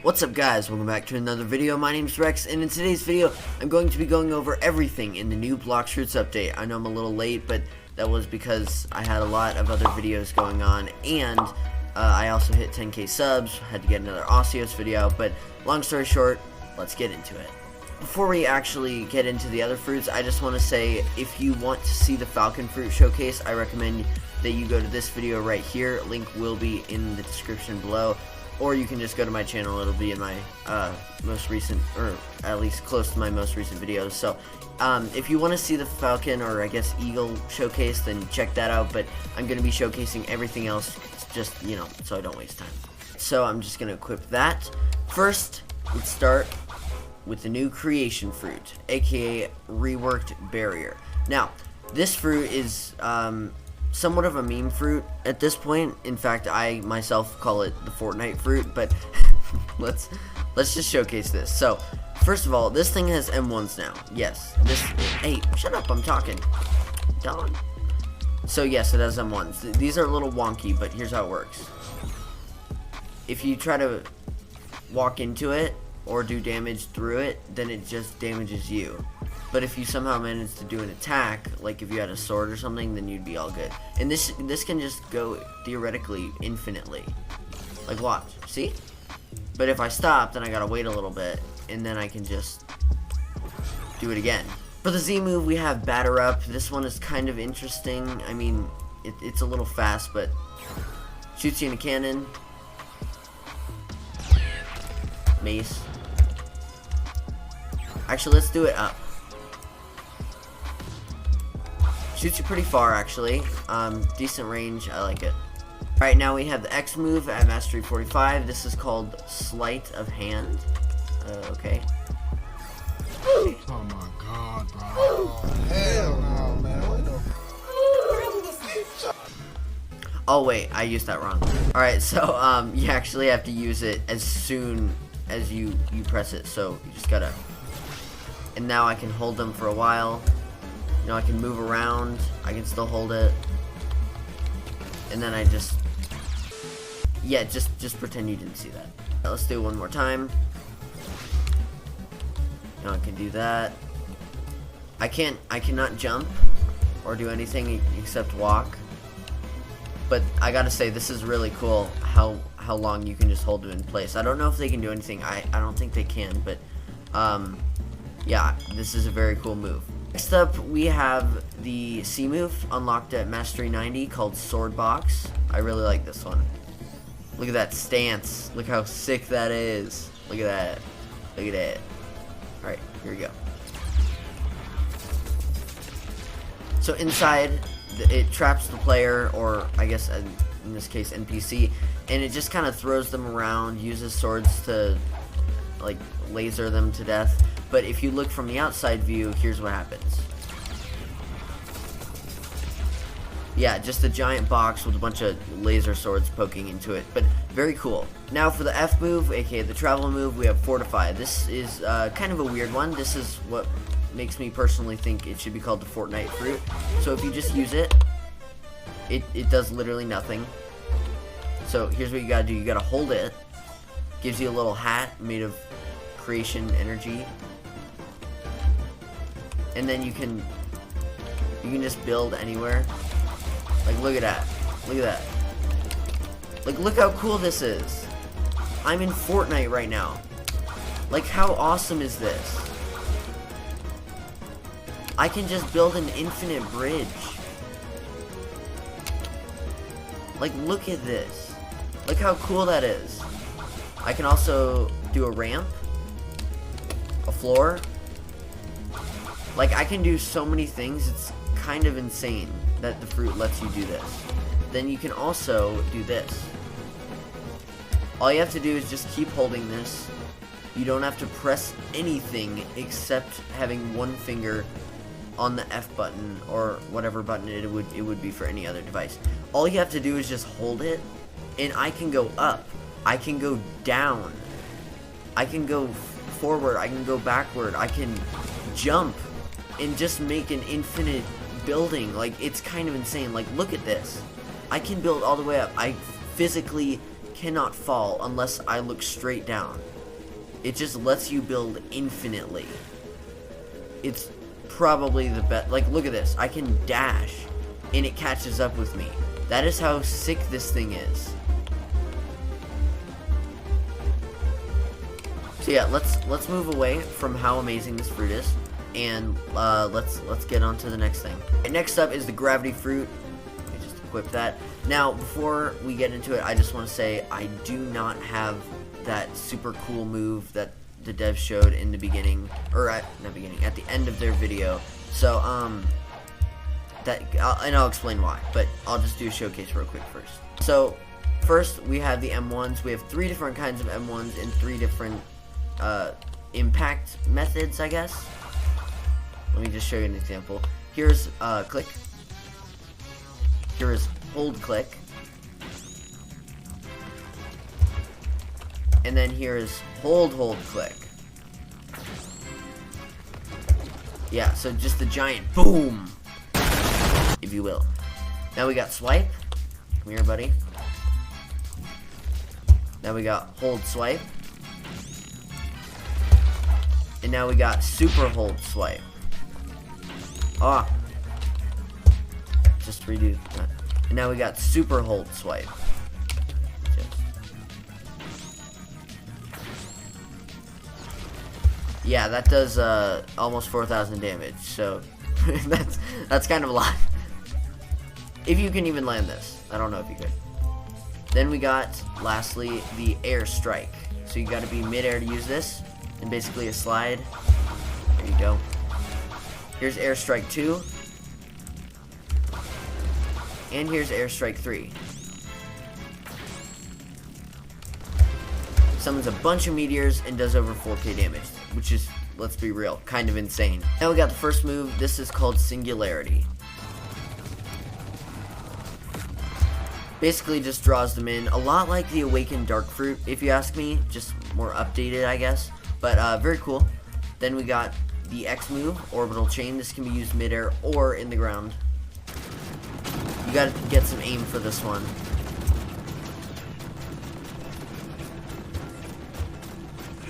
What's up guys, welcome back to another video. My name's Rex, and in today's video I'm going to be going over everything in the new Blox Roots update. I know I'm a little late, but that was because I had a lot of other videos going on, and I also hit 10k subs, had to get another Ossios video, but long story short, let's get into it. Before we actually get into the other fruits, I just want to say, if you want to see the Falcon Fruit Showcase, I recommend that you go to this video right here. Link will be in the description below. Or you can just go to my channel, it'll be in my most recent, or at least close to my most recent videos. So, if you want to see the Falcon, or I guess Eagle showcase, then check that out. But I'm going to be showcasing everything else, just, you know, so I don't waste time. So I'm just going to equip that. First, let's start with the new Creation Fruit, aka Reworked Barrier. Now, this fruit is, somewhat of a meme fruit at this point. In fact, I myself call it the Fortnite fruit, but let's just showcase this. So, first of all, this thing has M1s now. Yes, hey, shut up, I'm talking. Dog. So yes, it has M1s. These are a little wonky, but here's how it works. If you try to walk into it or do damage through it, then it just damages you. But if you somehow manage to do an attack, like if you had a sword or something, then you'd be all good. And this can just go theoretically infinitely. Like watch, see? But if I stop, then I gotta wait a little bit, and then I can just do it again. For the Z move, we have Batter Up. This one is kind of interesting. I mean, it's a little fast, but shoots you in a cannon. Mace. Actually, let's do it up. Shoots you pretty far, actually. Decent range. I like it. Alright, now we have the X move at Mastery 45. This is called Sleight of Hand. Okay. Oh my god, bro. Oh, hell no, man. What the Oh, wait. I used that wrong. Alright, so, you actually have to use it as soon as you press it. So, you just gotta... And now I can hold them for a while. You know, I can move around, I can still hold it, and then I just, yeah, just pretend you didn't see that. Let's do it one more time. Now I can do that. I cannot jump or do anything except walk. But I gotta say, this is really cool how long you can just hold it in place. I don't know if they can do anything. I don't think they can, but yeah, this is a very cool move. Next up, we have the C move unlocked at Mastery 90 called Sword Box. I really like this one. Look at that stance. Look how sick that is. Look at that. Look at that. Alright, here we go. So inside, it traps the player, or I guess in this case NPC, and it just kind of throws them around, uses swords to like laser them to death. But if you look from the outside view, here's what happens. Yeah, just a giant box with a bunch of laser swords poking into it, but very cool. Now for the F move, aka the travel move, we have Fortify. This is kind of a weird one. This is what makes me personally think it should be called the Fortnite fruit. So if you just use it, it does literally nothing. So here's what you gotta do. You gotta hold it. Gives you a little hat made of creation energy. And then you can just build anywhere. Like, look at that. Look at that. Like, look how cool this is. I'm in Fortnite right now. Like, how awesome is this? I can just build an infinite bridge. Like, look at this. Look how cool that is. I can also do a ramp, a floor. Like, I can do so many things, it's kind of insane that the fruit lets you do this. Then you can also do this. All you have to do is just keep holding this. You don't have to press anything except having one finger on the F button, or whatever button it would be for any other device. All you have to do is just hold it, and I can go up, I can go down, I can go forward, I can go backward, I can jump and just make an infinite building. Like, it's kind of insane. Like, look at this. I can build all the way up. I physically cannot fall unless I look straight down. It just lets you build infinitely. It's probably the best. Like, look at this. I can dash, and it catches up with me. That is how sick this thing is. So yeah, let's move away from how amazing this fruit is, and let's get on to the next thing. And next up is the gravity fruit. Let me just equip that. Now, before we get into it, I just want to say I do not have that super cool move that the devs showed in the beginning, or at the end of their video. So I'll explain why, but I'll just do a showcase real quick first. So first we have the M1s. We have 3 different kinds of M1s and 3 different impact methods, I guess. Let me just show you an example. Here's click. Here is hold click. And then here is hold click. Yeah, so just the giant boom, if you will. Now we got swipe. Come here, buddy. Now we got hold swipe. And now we got super hold swipe. Ah. Just redo that. And now we got super hold swipe. Yeah, that does almost 4,000 damage, so that's kind of a lot. If you can even land this. I don't know if you could. Then we got, lastly, the air strike. So you gotta be mid-air to use this, and basically a slide. There you go. Here's air strike 2. And here's air strike 3. Summons a bunch of meteors and does over 4k damage, which is, let's be real, kind of insane. Now we got the first move. This is called Singularity. Basically just draws them in, a lot like the Awakened Dark Fruit, if you ask me, just more updated, I guess, but very cool. Then we got the X move, Orbital Chain. This can be used midair or in the ground. You gotta get some aim for this one.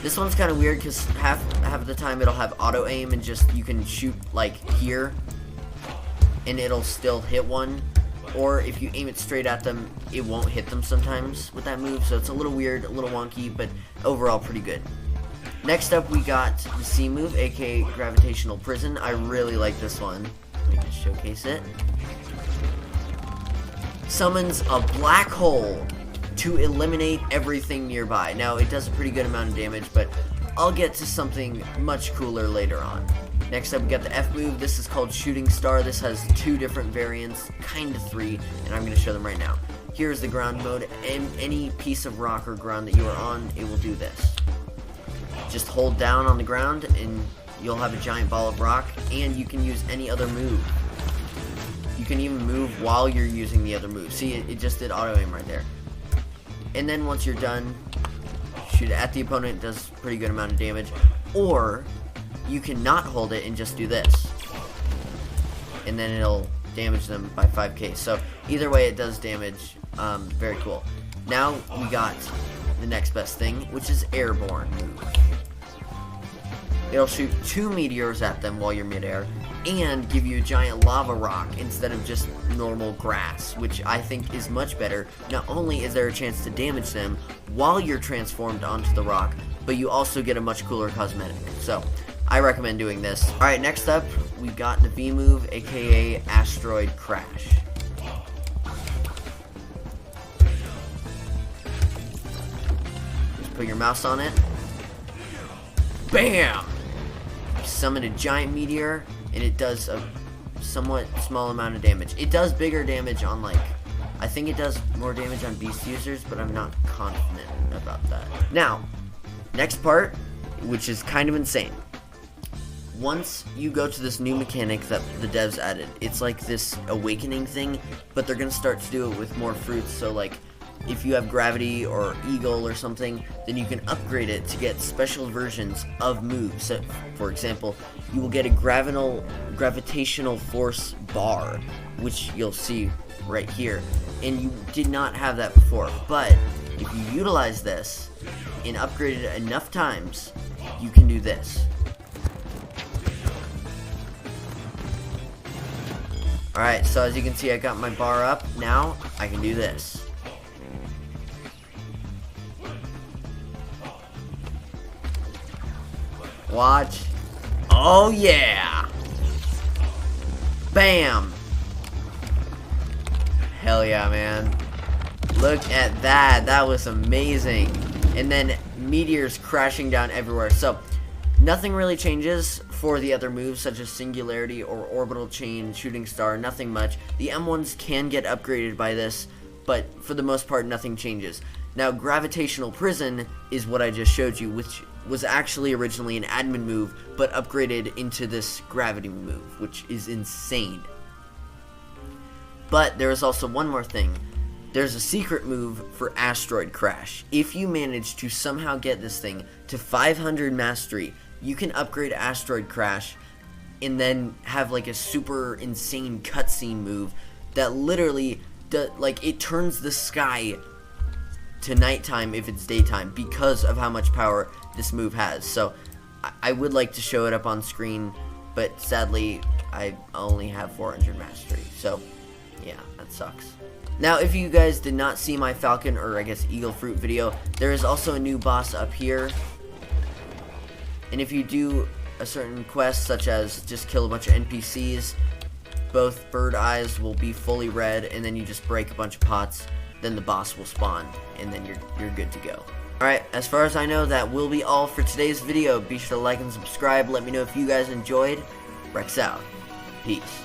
This one's kind of weird because half of the time it'll have auto aim and just you can shoot like here and it'll still hit one, or if you aim it straight at them it won't hit them sometimes with that move, so it's a little weird, a little wonky, but overall pretty good. Next up we got the C move, aka Gravitational Prison. I really like this one. Let me just showcase it. Summons a black hole to eliminate everything nearby. Now, it does a pretty good amount of damage, but I'll get to something much cooler later on. Next up, we got the F move. This is called Shooting Star. This has 2 different variants, kind of 3, and I'm going to show them right now. Here's the ground mode, and any piece of rock or ground that you are on, it will do this. Just hold down on the ground, and you'll have a giant ball of rock, and you can use any other move. You can even move while you're using the other move. See, it just did auto aim right there. And then once you're done, shoot it at the opponent. It does a pretty good amount of damage. Or you can not hold it and just do this, and then it'll damage them by 5k. So either way, it does damage. Very cool. Now we got the next best thing, which is Airborne move. It'll shoot 2 meteors at them while you're midair, and give you a giant lava rock instead of just normal grass, which I think is much better. Not only is there a chance to damage them while you're transformed onto the rock, but you also get a much cooler cosmetic. So I recommend doing this. Alright, next up, we got the V move, aka Asteroid Crash. Just put your mouse on it. BAM! You summon a giant meteor, and it does a somewhat small amount of damage. It does bigger damage on, like, I think it does more damage on beast users, but I'm not confident about that. Now, next part, which is kind of insane. Once you go to this new mechanic that the devs added, it's like this awakening thing, but they're gonna start to do it with more fruits. So like, if you have Gravity or Eagle or something, then you can upgrade it to get special versions of moves. So, for example, you will get a gravitational force bar, which you'll see right here, and you did not have that before. But if you utilize this and upgrade it enough times, you can do this. Alright, so as you can see, I got my bar up. Now, I can do this. Watch. Oh yeah! Bam! Hell yeah, man. Look at that. That was amazing. And then meteors crashing down everywhere. So, nothing really changes for the other moves, such as Singularity or Orbital Chain, Shooting Star, nothing much. The M1s can get upgraded by this, but for the most part, nothing changes. Now, Gravitational Prison is what I just showed you, which was actually originally an admin move, but upgraded into this gravity move, which is insane. But there is also one more thing. There's a secret move for Asteroid Crash. If you manage to somehow get this thing to 500 mastery, you can upgrade Asteroid Crash and then have like a super insane cutscene move that literally it turns the sky to nighttime if it's daytime because of how much power this move has. So I would like to show it up on screen, but sadly I only have 400 mastery. So yeah, that sucks. Now, if you guys did not see my Falcon, or I guess Eagle Fruit video, there is also a new boss up here. And if you do a certain quest, such as just kill a bunch of NPCs, both bird eyes will be fully red, and then you just break a bunch of pots, then the boss will spawn, and then you're good to go. Alright, as far as I know, that will be all for today's video. Be sure to like and subscribe. Let me know if you guys enjoyed. Rex out. Peace.